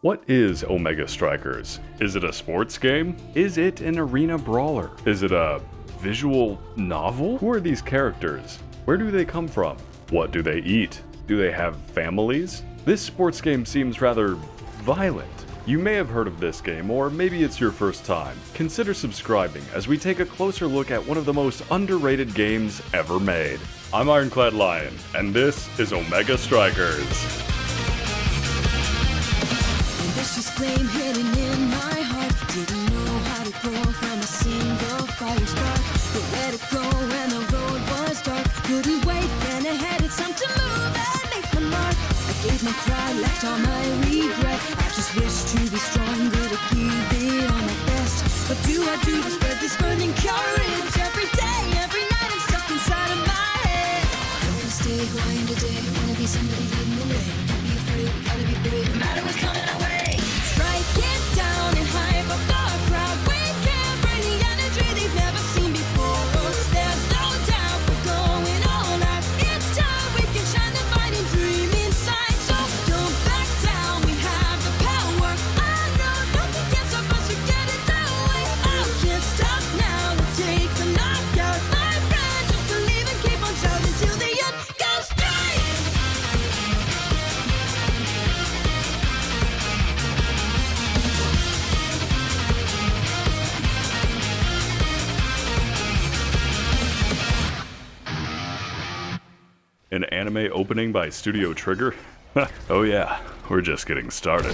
What is Omega Strikers? Is it a sports game? Is it an arena brawler? Is it a visual novel? Who are these characters? Where do they come from? What do they eat? Do they have families? This sports game seems rather violent. You may have heard of this game, or maybe it's your first time. Consider subscribing as we take a closer look at one of the most underrated games ever made. I'm IroncladLion, and this is Omega Strikers. Ambitious flame hidden in my heart. Didn't know how to grow from a single fire spark. But let it go when the road was dark. Couldn't wait, then I had it's time to move and make my mark. I gave my pride, left all my regret. I just wish to be stronger, to give it all my best. What do I do to spread this burning courage? Every day, every night I'm stuck inside of my head. I'm gonna stay who I am today. Wanna be somebody leading the way. Don't be afraid, gotta be brave, no matter what's coming our way. Strike it down and hype up the crowd. We can bring the energy they've never seen before. There's no doubt we're going all out. It's time we can shine the light and dream inside. So don't back down, we have the power. I know nothing can stop us, we get it that way. I can't stop now, we'll take the knockout. My friend, just believe and keep on shouting till the end goes straight. An anime opening by Studio Trigger? Oh yeah, we're just getting started.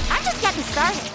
I'm just getting started.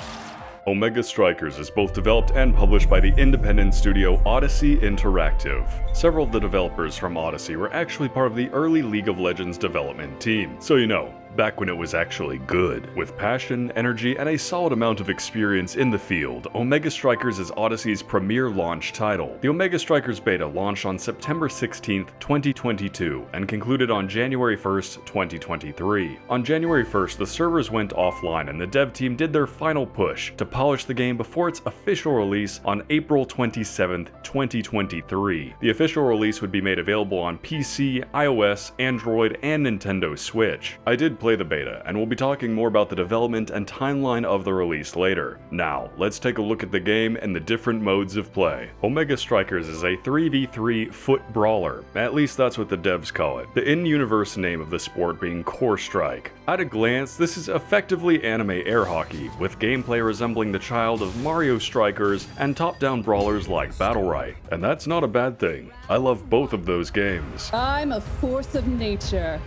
Omega Strikers is both developed and published by the independent studio Odyssey Interactive. Several of the developers from Odyssey were actually part of the early League of Legends development team, so you know, back when it was actually good. With passion, energy, and a solid amount of experience in the field, Omega Strikers is Odyssey's premier launch title. The Omega Strikers beta launched on September 16th, 2022, and concluded on January 1st, 2023. On January 1st, the servers went offline and the dev team did their final push to polish the game before its official release on April 27th, 2023. The official release would be made available on PC, iOS, Android, and Nintendo Switch. I did play the beta, and we'll be talking more about the development and timeline of the release later. Now, let's take a look at the game and the different modes of play. Omega Strikers is a 3v3 foot brawler, at least that's what the devs call it, the in-universe name of the sport being Core Strike. At a glance, this is effectively anime air hockey, with gameplay resembling the child of Mario Strikers and top-down brawlers like Battle Right. And that's not a bad thing. I love both of those games. I'm a force of nature.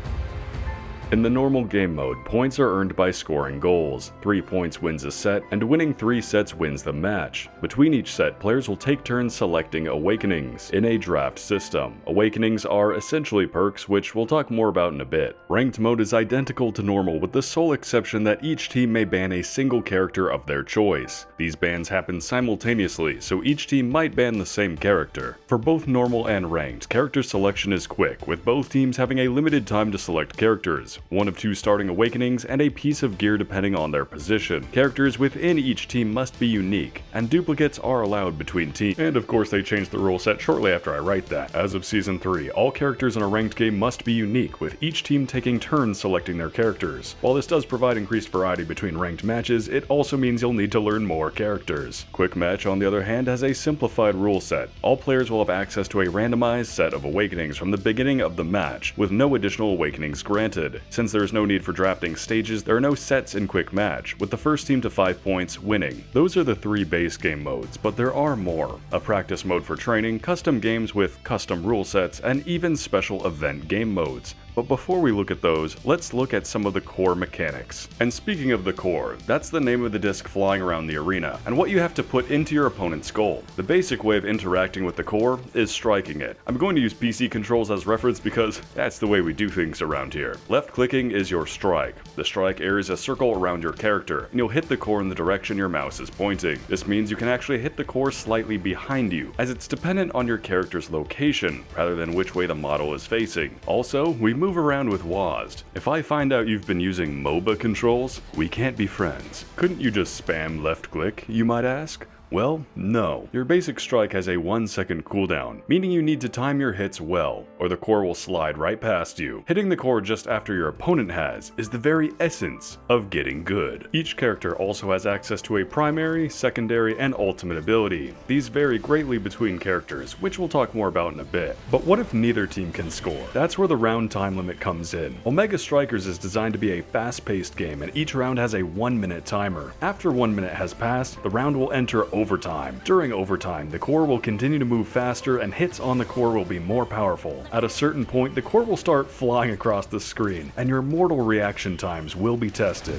In the normal game mode, points are earned by scoring goals. 3 points wins a set, and winning 3 sets wins the match. Between each set, players will take turns selecting awakenings in a draft system. Awakenings are essentially perks, which we'll talk more about in a bit. Ranked mode is identical to normal, with the sole exception that each team may ban a single character of their choice. These bans happen simultaneously, so each team might ban the same character. For both normal and ranked, character selection is quick, with both teams having a limited time to select characters. 1 of 2 starting awakenings, and a piece of gear depending on their position. Characters within each team must be unique, and duplicates are allowed between teams. And of course they changed the rule set shortly after I write that. As of Season 3, all characters in a ranked game must be unique, with each team taking turns selecting their characters. While this does provide increased variety between ranked matches, it also means you'll need to learn more characters. Quick Match, on the other hand, has a simplified rule set. All players will have access to a randomized set of awakenings from the beginning of the match, with no additional awakenings granted. Since there is no need for drafting stages, there are no sets in Quick Match, with the first team to 5 points winning. Those are the 3 base game modes, but there are more. A practice mode for training, custom games with custom rule sets, and even special event game modes. But before we look at those, let's look at some of the core mechanics. And speaking of the core, that's the name of the disc flying around the arena, and what you have to put into your opponent's goal. The basic way of interacting with the core is striking it. I'm going to use PC controls as reference because that's the way we do things around here. Left clicking is your strike. The strike area is a circle around your character, and you'll hit the core in the direction your mouse is pointing. This means you can actually hit the core slightly behind you, as it's dependent on your character's location, rather than which way the model is facing. Also, we move around with WASD. If I find out you've been using MOBA controls, we can't be friends. Couldn't you just spam left click, you might ask? Well, no. Your basic strike has a 1-second cooldown, meaning you need to time your hits well, or the core will slide right past you. Hitting the core just after your opponent has is the very essence of getting good. Each character also has access to a primary, secondary, and ultimate ability. These vary greatly between characters, which we'll talk more about in a bit. But what if neither team can score? That's where the round time limit comes in. Omega Strikers is designed to be a fast-paced game, and each round has a 1-minute timer. After 1 minute has passed, the round will enter overtime. During overtime, the core will continue to move faster and hits on the core will be more powerful. At a certain point, the core will start flying across the screen, and your mortal reaction times will be tested.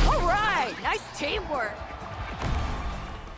Alright, nice teamwork.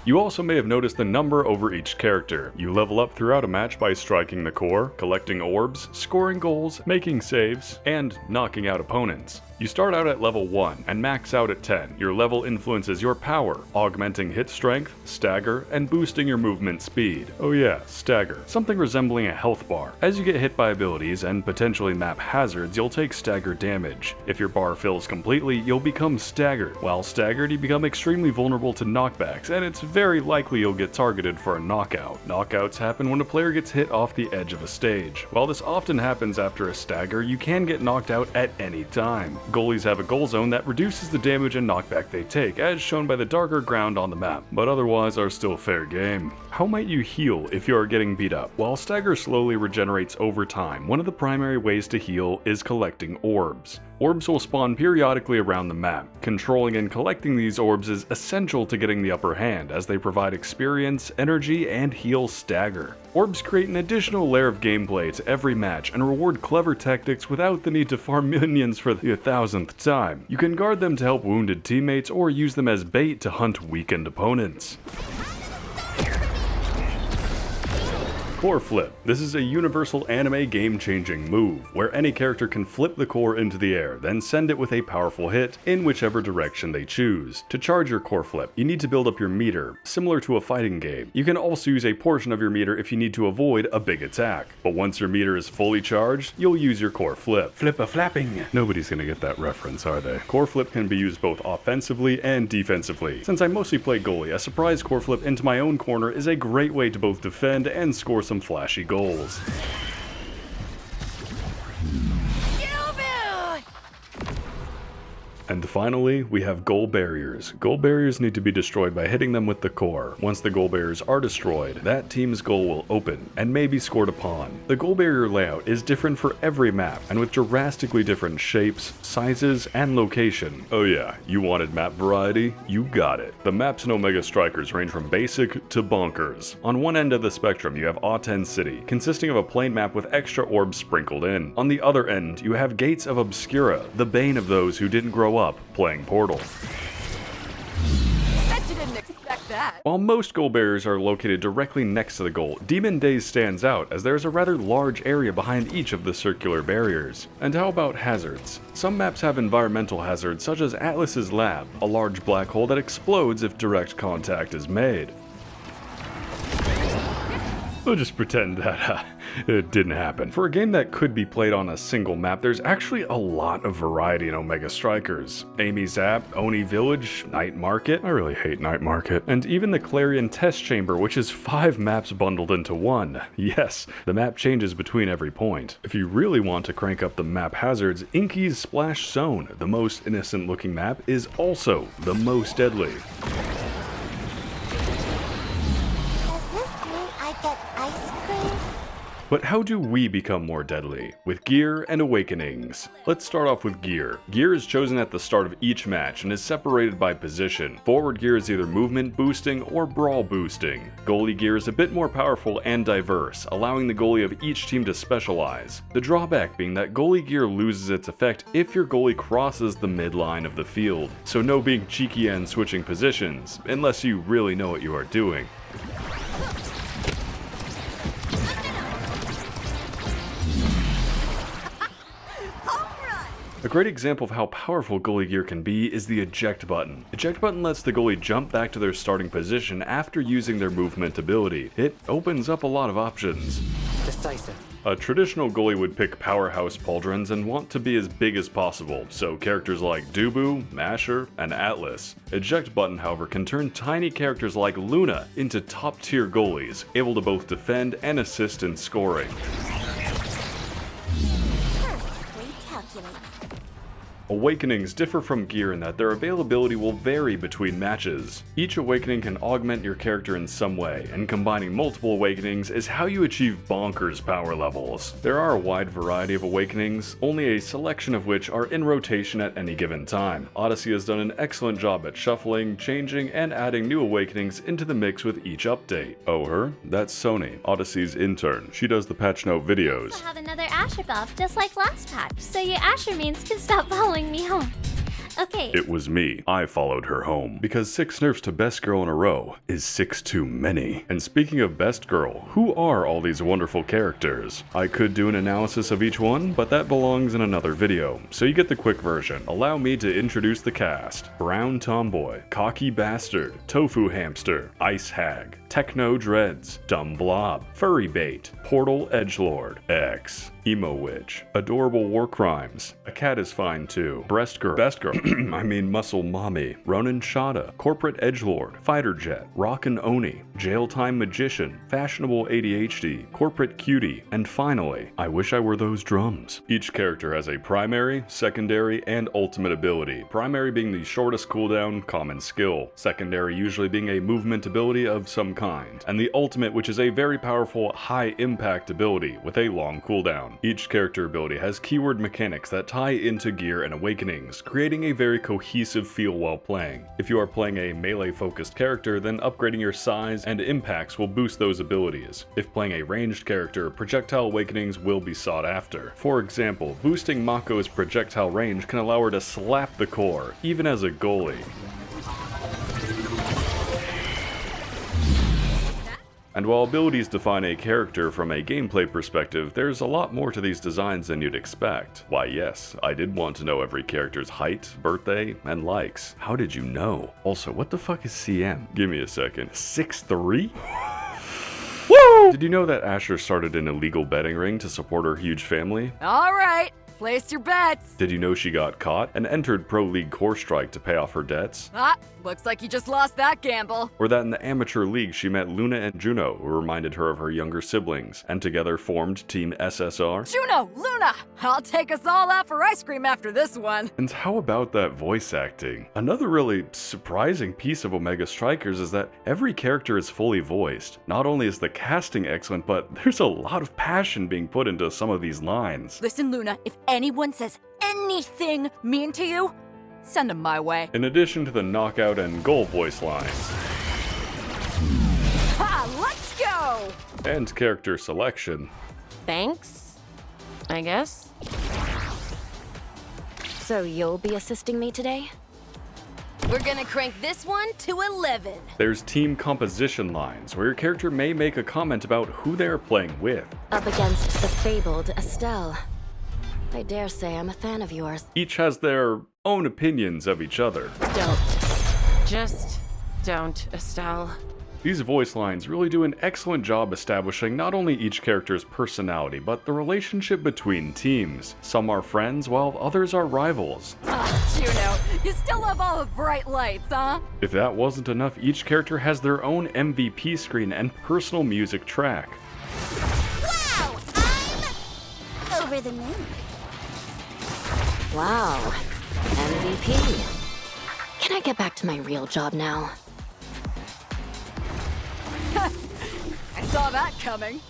You also may have noticed the number over each character. You level up throughout a match by striking the core, collecting orbs, scoring goals, making saves, and knocking out opponents. You start out at level 1 and max out at 10. Your level influences your power, augmenting hit strength, stagger, and boosting your movement speed. Oh yeah, stagger. Something resembling a health bar. As you get hit by abilities and potentially map hazards, you'll take stagger damage. If your bar fills completely, you'll become staggered. While staggered, you become extremely vulnerable to knockbacks, and it's very likely you'll get targeted for a knockout. Knockouts happen when a player gets hit off the edge of a stage. While this often happens after a stagger, you can get knocked out at any time. Goalies have a goal zone that reduces the damage and knockback they take, as shown by the darker ground on the map, but otherwise are still fair game. How might you heal if you are getting beat up? While stagger slowly regenerates over time, one of the primary ways to heal is collecting orbs. Orbs will spawn periodically around the map. Controlling and collecting these orbs is essential to getting the upper hand, as they provide experience, energy, and heal stagger. Orbs create an additional layer of gameplay to every match and reward clever tactics without the need to farm minions for the 1000th time. You can guard them to help wounded teammates or use them as bait to hunt weakened opponents. Core Flip. This is a universal anime game-changing move, where any character can flip the core into the air, then send it with a powerful hit in whichever direction they choose. To charge your core flip, you need to build up your meter, similar to a fighting game. You can also use a portion of your meter if you need to avoid a big attack. But once your meter is fully charged, you'll use your core flip. Flip-a-flapping. Nobody's gonna get that reference, are they? Core flip can be used both offensively and defensively. Since I mostly play goalie, a surprise core flip into my own corner is a great way to both defend and score some flashy goals. And finally, we have goal barriers. Goal barriers need to be destroyed by hitting them with the core. Once the goal barriers are destroyed, that team's goal will open and may be scored upon. The goal barrier layout is different for every map, and with drastically different shapes, sizes, and location. Oh yeah, you wanted map variety? You got it. The maps in Omega Strikers range from basic to bonkers. On one end of the spectrum, you have Aten City, consisting of a plain map with extra orbs sprinkled in. On the other end, you have Gates of Obscura, the bane of those who didn't grow up playing Portal. Bet you didn't expect that. While most goal barriers are located directly next to the goal, Demon Days stands out as there is a rather large area behind each of the circular barriers. And how about hazards? Some maps have environmental hazards such as Atlas's Lab, a large black hole that explodes if direct contact is made. We'll just pretend that it didn't happen. For a game that could be played on a single map, there's actually a lot of variety in Omega Strikers. Amy Zap, Oni Village, Night Market, I really hate Night Market, and even the Clarion Test Chamber, which is 5 maps bundled into one. Yes, the map changes between every point. If you really want to crank up the map hazards, Inky's Splash Zone, the most innocent looking map, is also the most deadly. But how do we become more deadly? With gear and awakenings. Let's start off with gear. Gear is chosen at the start of each match and is separated by position. Forward gear is either movement boosting or brawl boosting. Goalie gear is a bit more powerful and diverse, allowing the goalie of each team to specialize. The drawback being that goalie gear loses its effect if your goalie crosses the midline of the field. So no being cheeky and switching positions, unless you really know what you are doing. A great example of how powerful goalie gear can be is the eject button. Eject button lets the goalie jump back to their starting position after using their movement ability. It opens up a lot of options. Decisive. A traditional goalie would pick powerhouse pauldrons and want to be as big as possible, so characters like Dubu, Masher, and Atlas. Eject button, however, can turn tiny characters like Luna into top-tier goalies, able to both defend and assist in scoring. Awakenings differ from gear in that their availability will vary between matches. Each awakening can augment your character in some way, and combining multiple awakenings is how you achieve bonkers power levels. There are a wide variety of awakenings, only a selection of which are in rotation at any given time. Odyssey has done an excellent job at shuffling, changing, and adding new awakenings into the mix with each update. Oh, her? That's Sony, Odyssey's intern. She does the patch note videos. We'll have another Asher buff just like last patch, so your Asher means can stop following me home. Okay. It was me. I followed her home. Because 6 nerfs to best girl in a row is 6 too many. And speaking of best girl, who are all these wonderful characters? I could do an analysis of each one, but that belongs in another video, so you get the quick version. Allow me to introduce the cast. Brown Tomboy, Cocky Bastard, Tofu Hamster, Ice Hag, Techno Dreads, Dumb Blob, Furry Bait, Portal Edgelord, X, Emo Witch, Adorable War Crimes, A Cat Is Fine Too, Breast Girl, Best Girl, I mean Muscle Mommy, Ronin Shada, Corporate Edgelord, Fighter Jet, Rockin' Oni, Jail Time Magician, Fashionable ADHD, Corporate Cutie, and finally, I Wish I Were Those Drums. Each character has a primary, secondary, and ultimate ability. Primary being the shortest cooldown, common skill. Secondary usually being a movement ability of some kind. And the ultimate, which is a very powerful, high impact ability with a long cooldown. Each character ability has keyword mechanics that tie into gear and awakenings, creating a very cohesive feel while playing. If you are playing a melee focused character, then upgrading your size and impacts will boost those abilities. If playing a ranged character, projectile awakenings will be sought after. For example, boosting Mako's projectile range can allow her to slap the core, even as a goalie. And while abilities define a character from a gameplay perspective, there's a lot more to these designs than you'd expect. Why yes, I did want to know every character's height, birthday, and likes. How did you know? Also, what the fuck is CM? Give me a second. 6'3"? Woo! Did you know that Asher started an illegal betting ring to support her huge family? All right, place your bets. Did you know she got caught and entered Pro League Core Strike to pay off her debts? Ah, looks like you just lost that gamble. Or that in the amateur league she met Luna and Juno, who reminded her of her younger siblings, and together formed Team SSR? Juno, Luna, I'll take us all out for ice cream after this one. And how about that voice acting? Another really surprising piece of Omega Strikers is that every character is fully voiced. Not only is the casting excellent, but there's a lot of passion being put into some of these lines. Listen, Luna, if anyone says anything mean to you, send them my way. In addition to the knockout and goal voice lines. Ha, let's go! And character selection. Thanks, I guess. So you'll be assisting me today? We're gonna crank this one to 11. There's team composition lines, where your character may make a comment about who they are playing with. Up against the fabled Estelle. I dare say I'm a fan of yours. Each has their own opinions of each other. Just don't, Estelle. These voice lines really do an excellent job establishing not only each character's personality, but the relationship between teams. Some are friends, while others are rivals. Ah, Juno, you still love all the bright lights, huh? If that wasn't enough, each character has their own MVP screen and personal music track. Wow, I'm over the moon. Wow. MVP. Can I get back to my real job now? I saw that coming.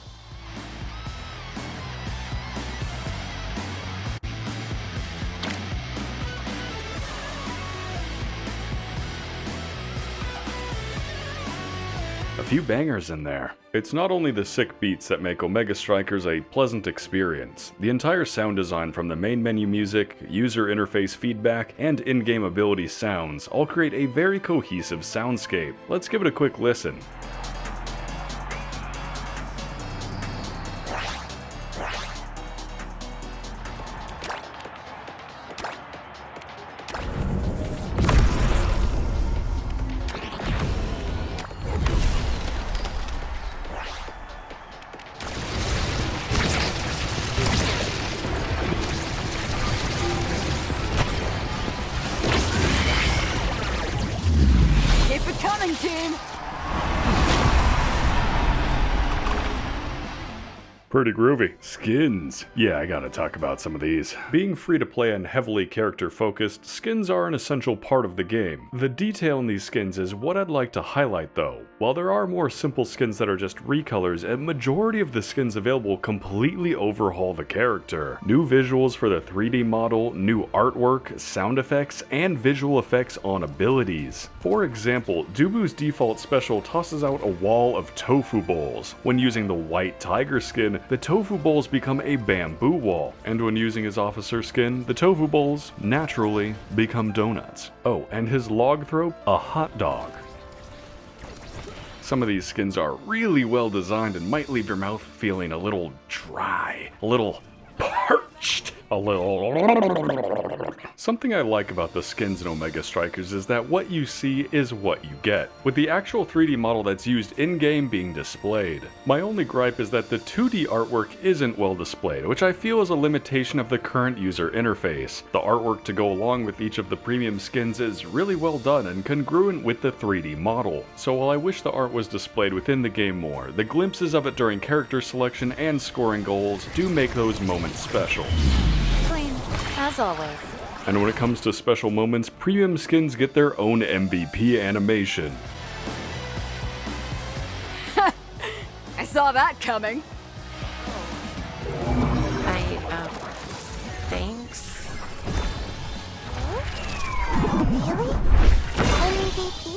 A few bangers in there. It's not only the sick beats that make Omega Strikers a pleasant experience. The entire sound design, from the main menu music, user interface feedback, and in-game ability sounds all create a very cohesive soundscape. Let's give it a quick listen. Dream Team! Pretty groovy. Skins. Yeah, I gotta talk about some of these. Being free to play and heavily character focused, skins are an essential part of the game. The detail in these skins is what I'd like to highlight though. While there are more simple skins that are just recolors, a majority of the skins available completely overhaul the character. New visuals for the 3D model, new artwork, sound effects, and visual effects on abilities. For example, Dubu's default special tosses out a wall of tofu bowls. When using the white tiger skin, the tofu bowls become a bamboo wall, and when using his officer skin, the tofu bowls naturally become donuts. Oh, and his log throw, a hot dog. Some of these skins are really well designed and might leave your mouth feeling a little dry, a little parched, a little... Something I like about the skins in Omega Strikers is that what you see is what you get, with the actual 3D model that's used in-game being displayed. My only gripe is that the 2D artwork isn't well displayed, which I feel is a limitation of the current user interface. The artwork to go along with each of the premium skins is really well done and congruent with the 3D model. So while I wish the art was displayed within the game more, the glimpses of it during character selection and scoring goals do make those moments special. Clean, as always. And when it comes to special moments, premium skins get their own MVP animation. I saw that coming. Thanks. Really? MVP?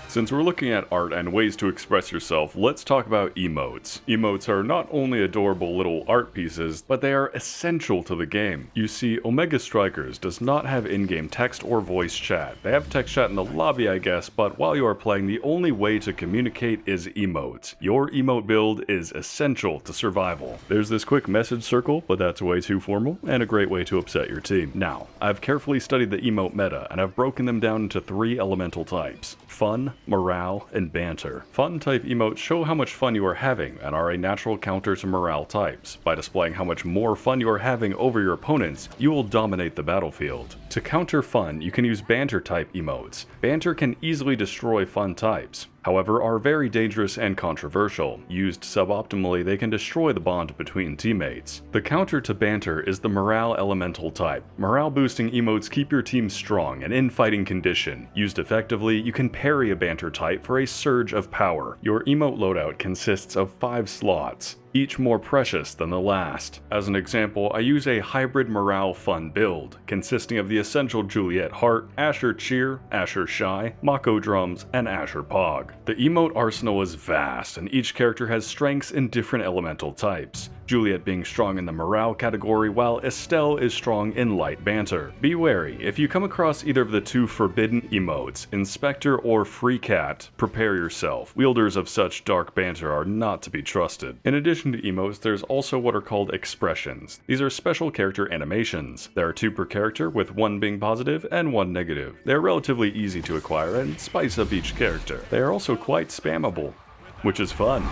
Since we're looking at art and ways to express yourself, let's talk about emotes. Emotes are not only adorable little art pieces, but they are essential to the game. You see, Omega Strikers does not have in-game text or voice chat. They have text chat in the lobby, I guess, but while you are playing, the only way to communicate is emotes. Your emote build is essential to survival. There's this quick message circle, but that's way too formal, and a great way to upset your team. Now, I've carefully studied the emote meta, and I've broken them down into 3 elemental types: fun, morale, and banter. Fun type emotes show how much fun you are having and are a natural counter to morale types. By displaying how much more fun you are having over your opponents, you will dominate the battlefield. To counter fun, you can use banter type emotes. Banter can easily destroy fun types, however, are very dangerous and controversial. Used suboptimally, they can destroy the bond between teammates. The counter to banter is the morale elemental type. Morale boosting emotes keep your team strong and in fighting condition. Used effectively, you can parry a banter type for a surge of power. Your emote loadout consists of 5 slots, each more precious than the last. As an example, I use a hybrid morale fun build, consisting of the essential Juliet Heart, Asher Cheer, Asher Shy, Mako Drums, and Asher Pog. The emote arsenal is vast, and each character has strengths in different elemental types. Juliet being strong in the morale category, while Estelle is strong in light banter. Be wary, if you come across either of the 2 forbidden emotes, Inspector or Free Cat, prepare yourself. Wielders of such dark banter are not to be trusted. In addition to emotes, there's also what are called expressions. These are special character animations. There are 2 per character, with 1 being positive and 1 negative. They're relatively easy to acquire and spice up each character. They are also quite spammable, which is fun.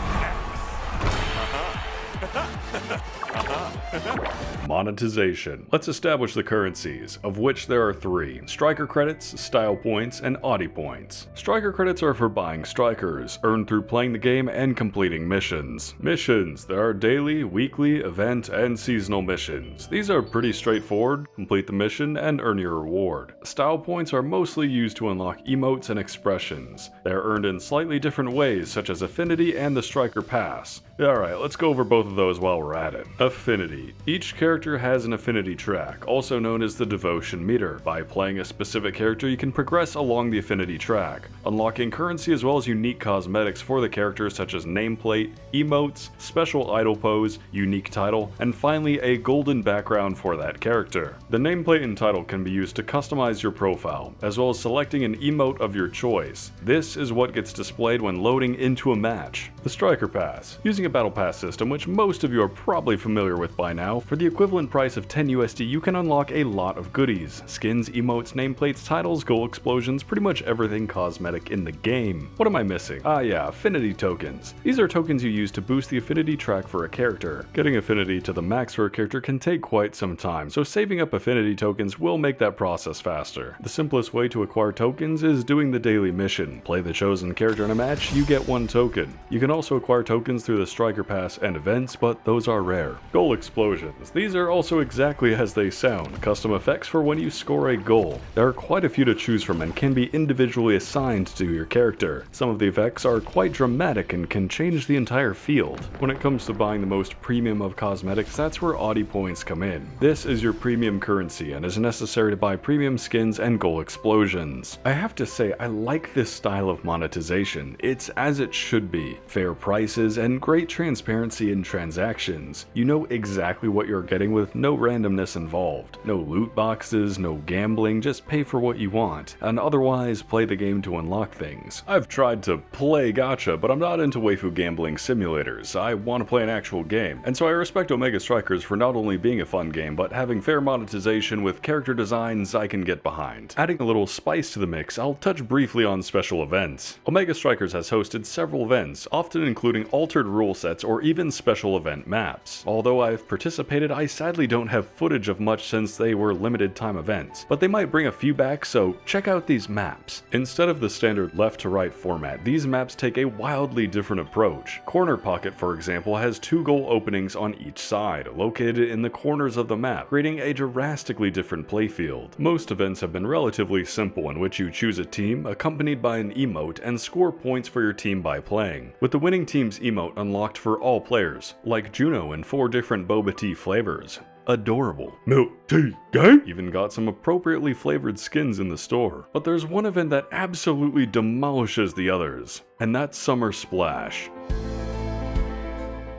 Monetization. Let's establish the currencies, of which there are 3: striker credits, style points, and Audi points. Striker credits are for buying strikers, earned through playing the game and completing missions. Missions. There are daily, weekly, event, and seasonal missions. These are pretty straightforward. Complete the mission and earn your reward. Style points are mostly used to unlock emotes and expressions. They are earned in slightly different ways, such as Affinity and the Striker Pass. Alright, let's go over both of those while we're at it. Affinity. Each character has an affinity track, also known as the devotion meter. By playing a specific character, you can progress along the affinity track, unlocking currency as well as unique cosmetics for the character such as nameplate, emotes, special idol pose, unique title, and finally a golden background for that character. The nameplate and title can be used to customize your profile, as well as selecting an emote of your choice. This is what gets displayed when loading into a match. The Striker Pass. Using a battle pass system, which most of you are probably familiar familiar with by now, for the equivalent price of 10 USD you can unlock a lot of goodies. Skins, emotes, nameplates, titles, goal explosions, pretty much everything cosmetic in the game. What am I missing? Ah yeah, affinity tokens. These are tokens you use to boost the affinity track for a character. Getting affinity to the max for a character can take quite some time, so saving up affinity tokens will make that process faster. The simplest way to acquire tokens is doing the daily mission. Play the chosen character in a match, you get 1 token. You can also acquire tokens through the Striker Pass and events, but those are rare. Goal explosions. These are also exactly as they sound, custom effects for when you score a goal. There are quite a few to choose from and can be individually assigned to your character. Some of the effects are quite dramatic and can change the entire field. When it comes to buying the most premium of cosmetics, that's where Audi points come in. This is your premium currency and is necessary to buy premium skins and goal explosions. I have to say, I like this style of monetization. It's as it should be. Fair prices and great transparency in transactions. You know exactly what you're getting with no randomness involved. No loot boxes, no gambling, just pay for what you want, and otherwise play the game to unlock things. I've tried to play gacha, but I'm not into waifu gambling simulators. I want to play an actual game, and so I respect Omega Strikers for not only being a fun game, but having fair monetization with character designs I can get behind. Adding a little spice to the mix, I'll touch briefly on special events. Omega Strikers has hosted several events, often including altered rule sets or even special event maps. Although I've participated, I sadly don't have footage of much since they were limited time events, but they might bring a few back, so check out these maps. Instead of the standard left to right format, these maps take a wildly different approach. Corner Pocket, for example, has 2 goal openings on each side, located in the corners of the map, creating a drastically different playfield. Most events have been relatively simple, in which you choose a team, accompanied by an emote, and score points for your team by playing, with the winning team's emote unlocked for all players, like Juno in 4 different boba tea flavors. Adorable. Milk tea, gang? Even got some appropriately flavored skins in the store. But there's one event that absolutely demolishes the others, and that's Summer Splash.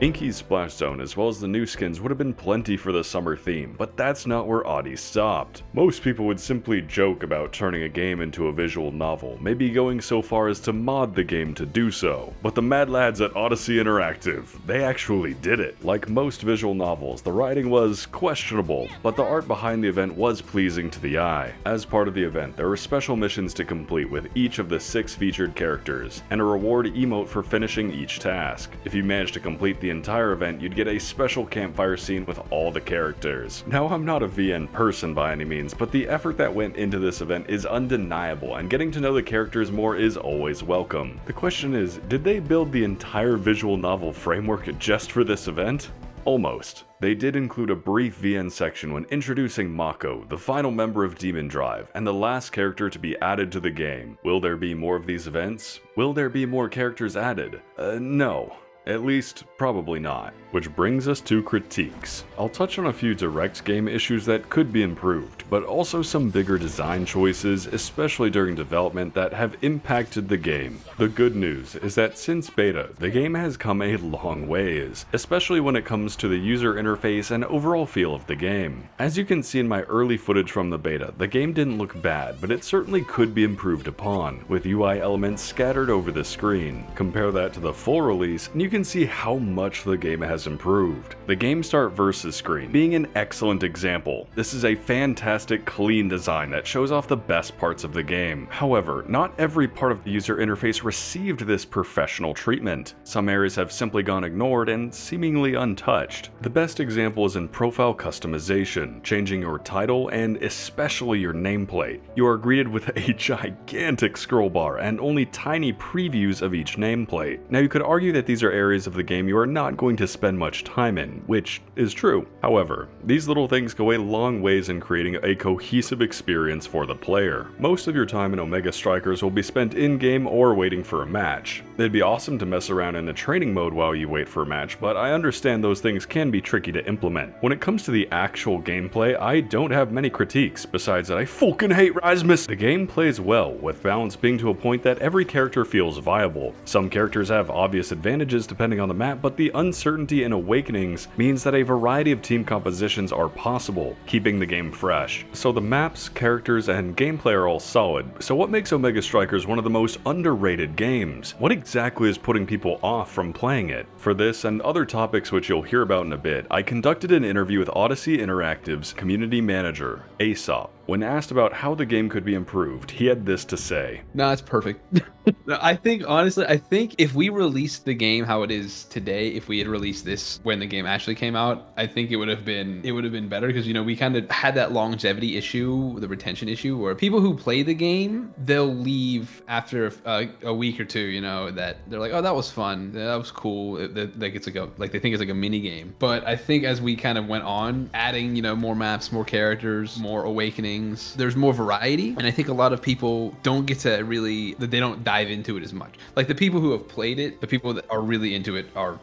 Inky's Splash Zone as well as the new skins would have been plenty for the summer theme, but that's not where Odyssey stopped. Most people would simply joke about turning a game into a visual novel, maybe going so far as to mod the game to do so. But the mad lads at Odyssey Interactive, they actually did it. Like most visual novels, the writing was questionable, but the art behind the event was pleasing to the eye. As part of the event, there were special missions to complete with each of the 6 featured characters, and a reward emote for finishing each task. If you managed to complete the entire event, you'd get a special campfire scene with all the characters. Now, I'm not a VN person by any means, but the effort that went into this event is undeniable, and getting to know the characters more is always welcome. The question is, did they build the entire visual novel framework just for this event? Almost. They did include a brief VN section when introducing Mako, the final member of Demon Drive, and the last character to be added to the game. Will there be more of these events? Will there be more characters added? No. At least, probably not. Which brings us to critiques. I'll touch on a few direct game issues that could be improved, but also some bigger design choices, especially during development, that have impacted the game. The good news is that since beta, the game has come a long ways, especially when it comes to the user interface and overall feel of the game. As you can see in my early footage from the beta, the game didn't look bad, but it certainly could be improved upon, with UI elements scattered over the screen. Compare that to the full release, and you can see how much the game has improved. The Game Start Versus screen being an excellent example. This is a fantastic, clean design that shows off the best parts of the game. However, not every part of the user interface received this professional treatment. Some areas have simply gone ignored and seemingly untouched. The best example is in profile customization, changing your title and especially your nameplate. You are greeted with a gigantic scroll bar and only tiny previews of each nameplate. Now, you could argue that these are areas of the game you are not going to spend much time in, which is true. However, these little things go a long ways in creating a cohesive experience for the player. Most of your time in Omega Strikers will be spent in-game or waiting for a match. It'd be awesome to mess around in the training mode while you wait for a match, but I understand those things can be tricky to implement. When it comes to the actual gameplay, I don't have many critiques, besides that I fucking hate Rasmus! The game plays well, with balance being to a point that every character feels viable. Some characters have obvious advantages depending on the map, but the uncertainty see in Awakenings means that a variety of team compositions are possible, keeping the game fresh. So the maps, characters, and gameplay are all solid. So what makes Omega Strikers one of the most underrated games? What exactly is putting people off from playing it? For this and other topics which you'll hear about in a bit, I conducted an interview with Odyssey Interactive's community manager, Aesop. When asked about how the game could be improved, he had this to say. No, it's perfect. I think, honestly, if we released the game how it is today, if we had released this when the game actually came out, I think it would have been better because, you know, we kind of had that longevity issue, the retention issue, where people who play the game, they'll leave after a week or two, you know, that they're like, oh, that was fun, that was cool, like it's like they think it's like a mini game. But I think as we kind of went on, adding, you know, more maps, more characters, more awakenings, there's more variety, and I think a lot of people don't get to they don't dive into it as much. Like the people who have played it, the people that are really into it are,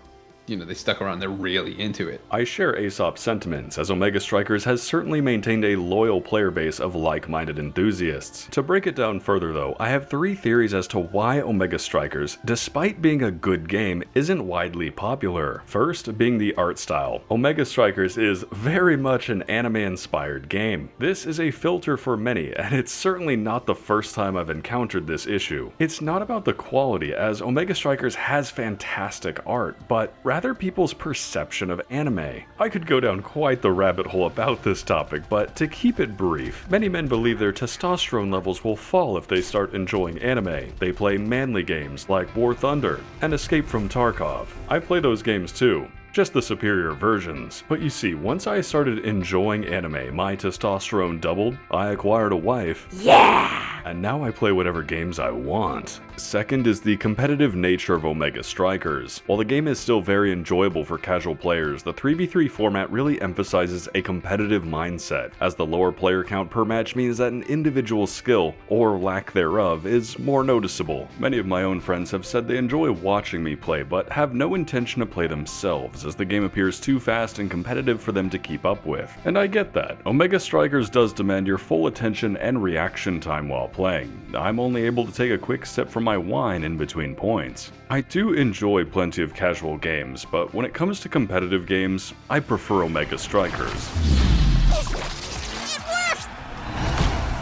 you know, they stuck around, they're really into it. I share Aesop's sentiments, as Omega Strikers has certainly maintained a loyal player base of like-minded enthusiasts. To break it down further though, I have 3 theories as to why Omega Strikers, despite being a good game, isn't widely popular. First, being the art style. Omega Strikers is very much an anime-inspired game. This is a filter for many, and it's certainly not the first time I've encountered this issue. It's not about the quality, as Omega Strikers has fantastic art, but rather people's perception of anime. I could go down quite the rabbit hole about this topic, but to keep it brief, many men believe their testosterone levels will fall if they start enjoying anime. They play manly games like War Thunder and Escape from Tarkov. I play those games too, just the superior versions. But you see, once I started enjoying anime, my testosterone doubled, I acquired a wife. Yeah! And now I play whatever games I want. Second is the competitive nature of Omega Strikers. While the game is still very enjoyable for casual players, the 3v3 format really emphasizes a competitive mindset, as the lower player count per match means that an individual's skill, or lack thereof, is more noticeable. Many of my own friends have said they enjoy watching me play, but have no intention to play themselves, as the game appears too fast and competitive for them to keep up with. And I get that. Omega Strikers does demand your full attention and reaction time while playing. I'm only able to take a quick sip from my wine in between points. I do enjoy plenty of casual games, but when it comes to competitive games, I prefer Omega Strikers.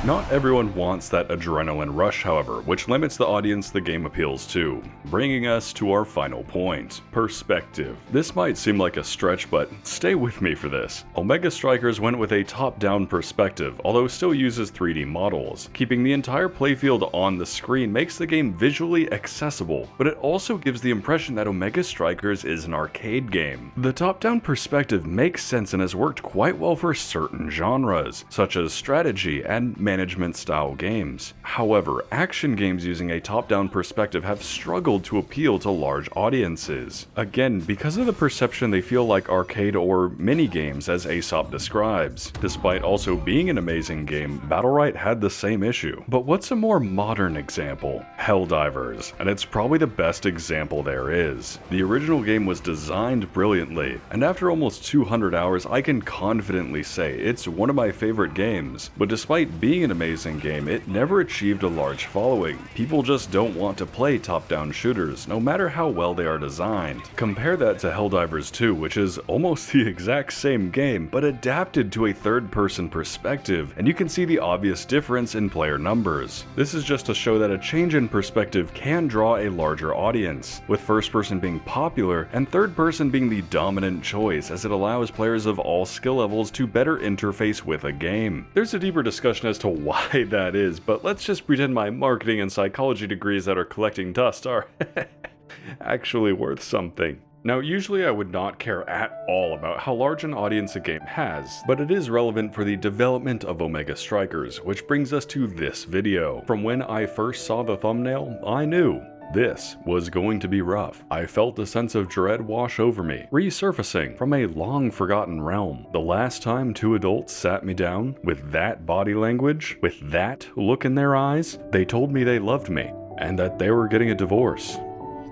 Not everyone wants that adrenaline rush, however, which limits the audience the game appeals to, bringing us to our final point, perspective. This might seem like a stretch, but stay with me for this. Omega Strikers went with a top-down perspective, although still uses 3D models. Keeping the entire playfield on the screen makes the game visually accessible, but it also gives the impression that Omega Strikers is an arcade game. The top-down perspective makes sense and has worked quite well for certain genres, such as strategy and management-style games. However, action games using a top-down perspective have struggled to appeal to large audiences. Again, because of the perception they feel like arcade or mini-games, as Aesop describes. Despite also being an amazing game, Battlerite had the same issue. But what's a more modern example? Helldivers, and it's probably the best example there is. The original game was designed brilliantly, and after almost 200 hours, I can confidently say it's one of my favorite games. But despite being an amazing game, it never achieved a large following. People just don't want to play top-down shooters, no matter how well they are designed. Compare that to Helldivers 2, which is almost the exact same game, but adapted to a third-person perspective, and you can see the obvious difference in player numbers. This is just to show that a change in perspective can draw a larger audience, with first-person being popular and third-person being the dominant choice, as it allows players of all skill levels to better interface with a game. There's a deeper discussion as to why that is, but let's just pretend my marketing and psychology degrees that are collecting dust are actually worth something. Now, usually I would not care at all about how large an audience a game has, but it is relevant for the development of Omega Strikers, which brings us to this video. From when I first saw the thumbnail, I knew this was going to be rough. I felt a sense of dread wash over me, resurfacing from a long-forgotten realm. The last time 2 adults sat me down with that body language, with that look in their eyes, they told me they loved me, and that they were getting a divorce.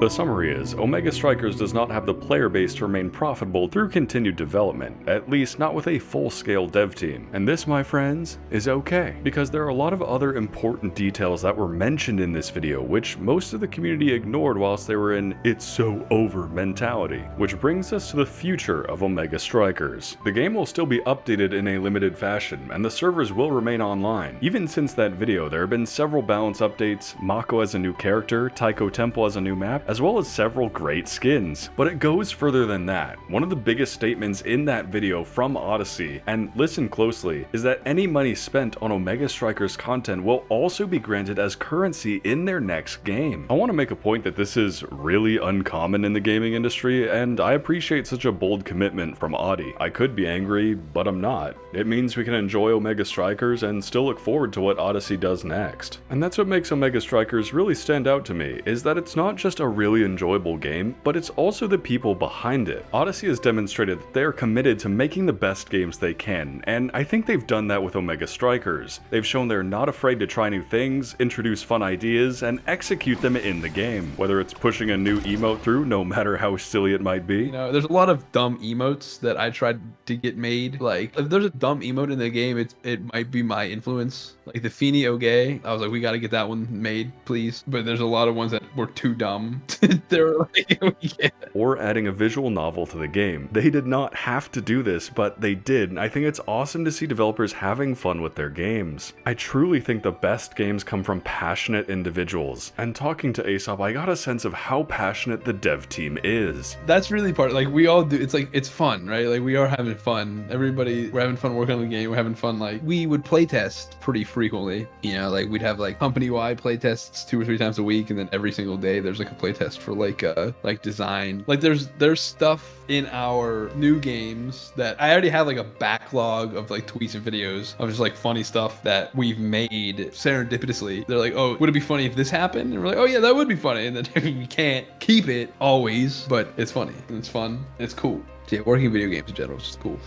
The summary is, Omega Strikers does not have the player base to remain profitable through continued development, at least not with a full-scale dev team. And this, my friends, is okay, because there are a lot of other important details that were mentioned in this video, which most of the community ignored whilst they were in "it's so over" mentality. Which brings us to the future of Omega Strikers. The game will still be updated in a limited fashion, and the servers will remain online. Even since that video, there have been several balance updates, Mako as a new character, Taiko Temple as a new map, as well as several great skins. But it goes further than that. One of the biggest statements in that video from Odyssey, and listen closely, is that any money spent on Omega Strikers content will also be granted as currency in their next game. I want to make a point that this is really uncommon in the gaming industry, and I appreciate such a bold commitment from Audi. I could be angry, but I'm not. It means we can enjoy Omega Strikers and still look forward to what Odyssey does next. And that's what makes Omega Strikers really stand out to me, is that it's not just a really enjoyable game, but it's also the people behind it. Odyssey has demonstrated that they are committed to making the best games they can, and I think they've done that with Omega Strikers. They've shown they're not afraid to try new things, introduce fun ideas, and execute them in the game, whether it's pushing a new emote through, no matter how silly it might be. You know, there's a lot of dumb emotes that I tried to get made. Like, if there's a dumb emote in the game, it might be my influence. Like the Fini Oge, I was like, we gotta get that one made, please. But there's a lot of ones that were too dumb. They were like, yeah. Or adding a visual novel to the game. They did not have to do this, but they did, and I think it's awesome to see developers having fun with their games. I truly think the best games come from passionate individuals, and talking to Aesop, I got a sense of how passionate the dev team is. That's really part, like, we all do, it's like, it's fun, right? Like, we are having fun. Everybody, we're having fun working on the game, we're having fun, like, we would playtest pretty frequently, you know, like, we'd have, like, company-wide playtests 2 or 3 times a week, and then every single day there's, like, a playtest for, like design. Like, there's stuff in our new games that I already have, like, a backlog of, like, tweets and videos of just, like, funny stuff that we've made serendipitously. They're like, oh, would it be funny if this happened? And we're like, oh yeah, that would be funny. And then we can't keep it always, but it's funny and it's fun and it's cool. Yeah, working video games in general is just cool.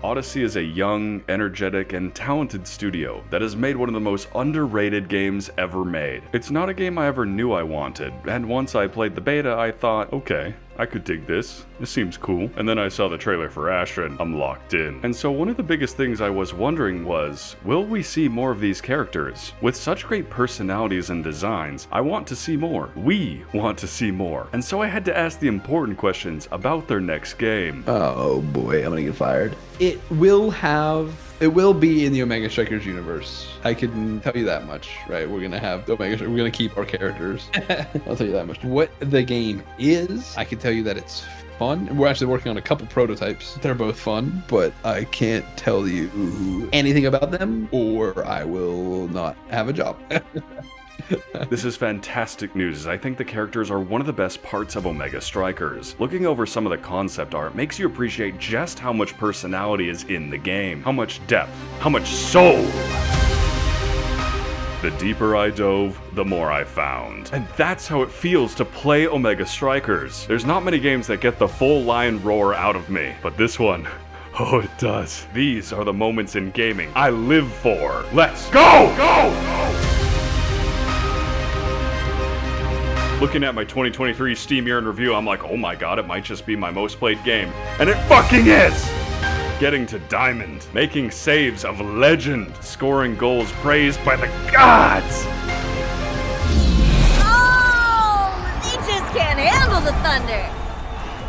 Odyssey is a young, energetic, and talented studio that has made one of the most underrated games ever made. It's not a game I ever knew I wanted, and once I played the beta, I thought, okay, I could dig this. This seems cool. And then I saw the trailer for Astra and I'm locked in. And so one of the biggest things I was wondering was, will we see more of these characters? With such great personalities and designs, I want to see more. We want to see more. And so I had to ask the important questions about their next game. Oh boy, I'm gonna get fired. It will be in the Omega Strikers universe. I can tell you that much, right? We're gonna have the Omega Strikers, we're gonna keep our characters. I'll tell you that much. What the game is, I can tell you that it's fun. We're actually working on a couple prototypes. They're both fun, but I can't tell you anything about them or I will not have a job. This is fantastic news, as I think the characters are one of the best parts of Omega Strikers. Looking over some of the concept art makes you appreciate just how much personality is in the game, how much depth, how much soul. The deeper I dove, the more I found. And that's how it feels to play Omega Strikers. There's not many games that get the full lion roar out of me, but this one, oh, it does. These are the moments in gaming I live for. Let's go! Go! Looking at my 2023 Steam year in review, I'm like, oh my god, it might just be my most played game. And it fucking is! Getting to Diamond, making saves of legend, scoring goals praised by the gods! Oh, they just can't handle the thunder!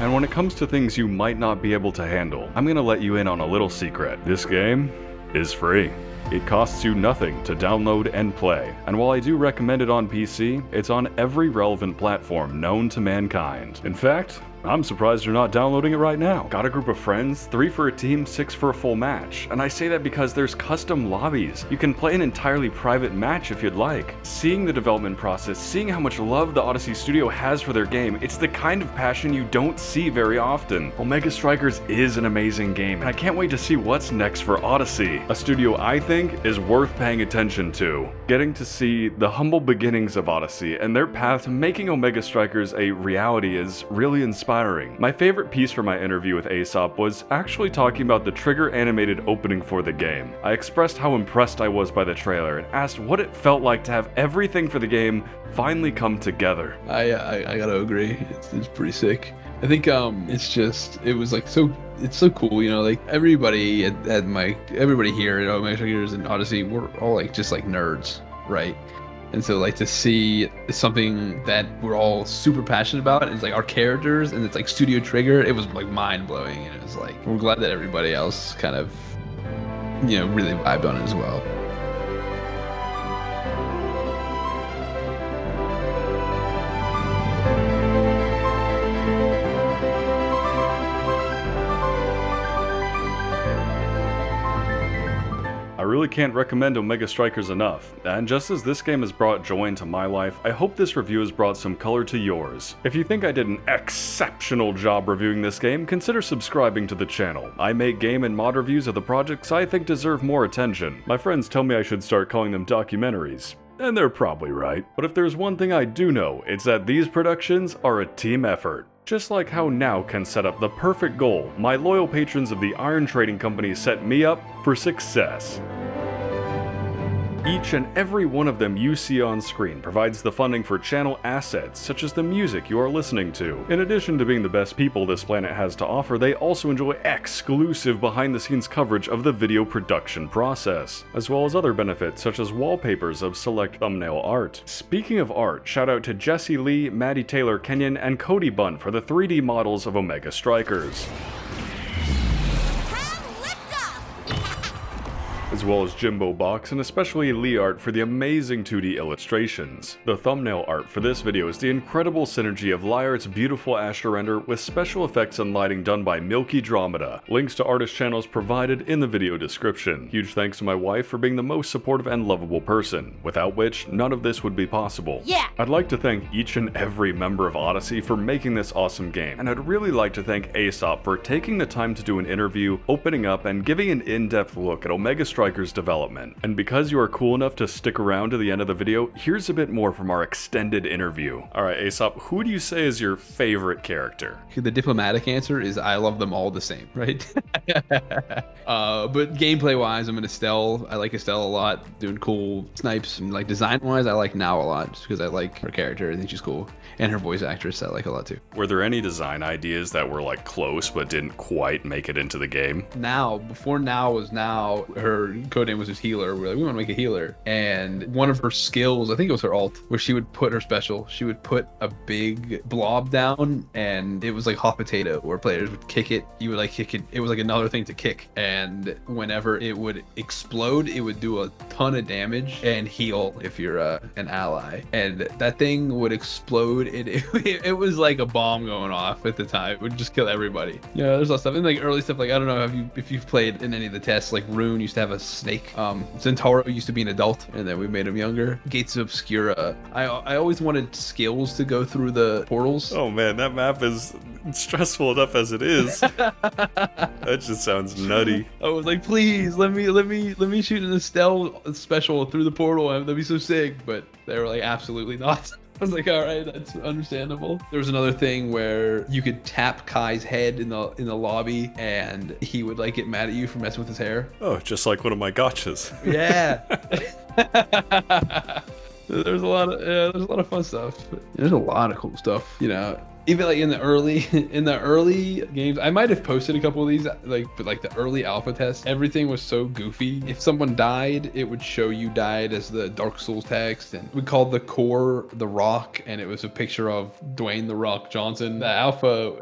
And when it comes to things you might not be able to handle, I'm gonna let you in on a little secret. This game is free. It costs you nothing to download and play, and while I do recommend it on PC, it's on every relevant platform known to mankind. In fact, I'm surprised you're not downloading it right now. Got a group of friends, 3 for a team, 6 for a full match. And I say that because there's custom lobbies. You can play an entirely private match if you'd like. Seeing the development process, seeing how much love the Odyssey studio has for their game, it's the kind of passion you don't see very often. Omega Strikers is an amazing game, and I can't wait to see what's next for Odyssey. A studio I think is worth paying attention to. Getting to see the humble beginnings of Odyssey and their path to making Omega Strikers a reality is really inspiring. inspiring. My favorite piece from my interview with Aesop was actually talking about the trigger animated opening for the game. I expressed how impressed I was by the trailer and asked what it felt like to have everything for the game finally come together. I gotta agree. It's pretty sick. I think it was like it's so cool, you know, like everybody everybody here at Omega Strikers and Odyssey, we're all like just like nerds, right? And so like to see something that we're all super passionate about, and it's like our characters, and it's like Studio Trigger, it was like mind blowing, and it was like we're glad that everybody else kind of, you know, really vibed on it as well. I really can't recommend Omega Strikers enough, and just as this game has brought joy into my life, I hope this review has brought some color to yours. If you think I did an exceptional job reviewing this game, consider subscribing to the channel. I make game and mod reviews of the projects I think deserve more attention. My friends tell me I should start calling them documentaries. And they're probably right. But if there's one thing I do know, it's that these productions are a team effort. Just like how Now can set up the perfect goal, my loyal patrons of the Iron Trading Company set me up for success. Each and every one of them you see on screen provides the funding for channel assets, such as the music you are listening to. In addition to being the best people this planet has to offer, they also enjoy exclusive behind-the-scenes coverage of the video production process, as well as other benefits such as wallpapers of select thumbnail art. Speaking of art, shout out to Jesse Lee, Maddie Taylor Kenyon, and Cody Bunn for the 3D models of Omega Strikers, as well as Jimbo Box and especially Lee Art for the amazing 2D illustrations. The thumbnail art for this video is the incredible synergy of Liart's beautiful Asher render with special effects and lighting done by Milky Dromeda. Links to artist channels provided in the video description. Huge thanks to my wife for being the most supportive and lovable person, without which none of this would be possible. Yeah! I'd like to thank each and every member of Odyssey for making this awesome game, and I'd really like to thank Aesop for taking the time to do an interview, opening up, and giving an in-depth look at Omega Strikers development. And because you are cool enough to stick around to the end of the video, here's a bit more from our extended interview. Alright Aesop, who do you say is your favorite character? The diplomatic answer is I love them all the same, right? But gameplay wise, I'm an Estelle. I like Estelle a lot, doing cool snipes, and like design wise, I like Now a lot just because I like her character. I think she's cool, and her voice actress I like a lot too. Were there any design ideas that were like close but didn't quite make it into the game? Now, before Now was Now, her codename was just healer. We're like, we want to make a healer, and one of her skills, I think it was her alt, where she would put her special, she would put a big blob down, and it was like hot potato, where players would kick it, you would like kick it, it was like another thing to kick, and whenever it would explode, it would do a ton of damage and heal if you're an ally, and that thing would explode. It was like a bomb going off at the time. It would just kill everybody. Yeah, there's a lot of stuff, and like early stuff, like I don't know if you've played in any of the tests, like Rune used to have a snake. Centauro used to be an adult, and then we made him younger. Gates of Obscura. I always wanted skills to go through the portals. Oh man, that map is stressful enough as it is. That just sounds nutty. I was like, please let me shoot an Estelle special through the portal. That'd be so sick. But they were like, absolutely not. I was like, all right, that's understandable. There was another thing where you could tap Kai's head in the lobby, and he would like get mad at you for messing with his hair. Oh, just like one of my gotchas. Yeah. There's a lot of fun stuff. There's a lot of cool stuff, you know. Even like in the early games, I might have posted a couple of these, but like the early alpha test, everything was so goofy. If someone died, it would show you died as the Dark Souls text, and we called the core The Rock, and it was a picture of Dwayne The Rock Johnson. The alpha,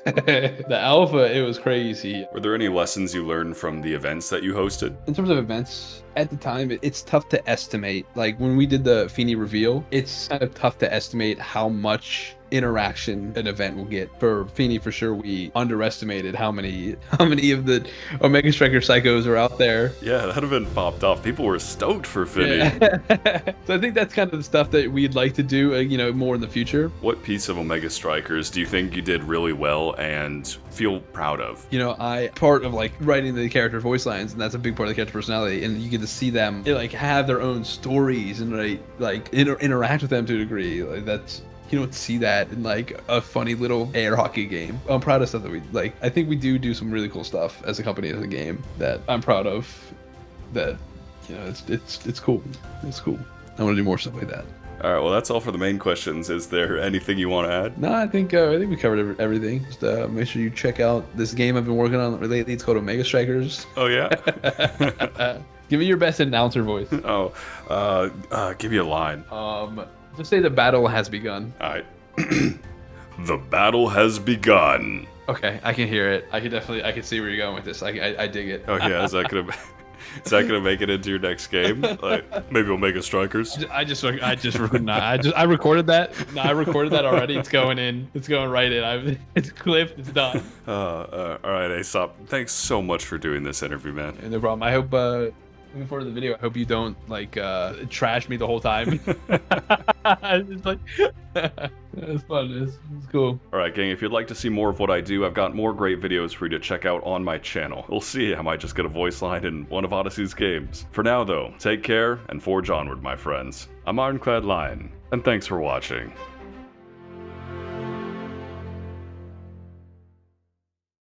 it was crazy. Were there any lessons you learned from the events that you hosted? In terms of events, at the time, it's tough to estimate. Like when we did the Feeney reveal, it's kind of tough to estimate how much interaction an event will get. For Feeney, for sure, we underestimated how many of the Omega Striker psychos are out there. Yeah, that'd have been popped off. People were stoked for Feeney. Yeah. So I think that's kind of the stuff that we'd like to do, you know, more in the future. What piece of Omega Strikers do you think you did really well and feel proud of? You know, part of like writing the character voice lines, and that's a big part of the character personality, and you get to see them like have their own stories and like interact with them to a degree. Like that's you don't see that in like a funny little air hockey game. I'm proud of stuff that we like. I think we do some really cool stuff as a company, as a game that I'm proud of. That, you know, it's cool. It's cool. I want to do more stuff like that. All right, well, that's all for the main questions. Is there anything you want to add? No, I think we covered everything. Just make sure you check out this game I've been working on lately. It's called Omega Strikers. Oh, yeah? Give me your best announcer voice. Oh, give you a line. Just say the battle has begun. All right. The battle has begun. Okay, I can hear it. I can see where you're going with this. I dig it. Oh, yeah, is that gonna make it into your next game? Like, maybe we'll make a Strikers. I recorded that. No, I recorded that already. It's going in. It's going right in. It's clipped. It's done. All right, Aesop. Thanks so much for doing this interview, man. No problem. I hope. Looking forward to the video. I hope you don't like trash me the whole time. It's like it's fun. It's cool. All right, gang. If you'd like to see more of what I do, I've got more great videos for you to check out on my channel. We'll see. I might just get a voice line in one of Odyssey's games. For now, though, take care and forge onward, my friends. I'm IroncladLion, and thanks for watching.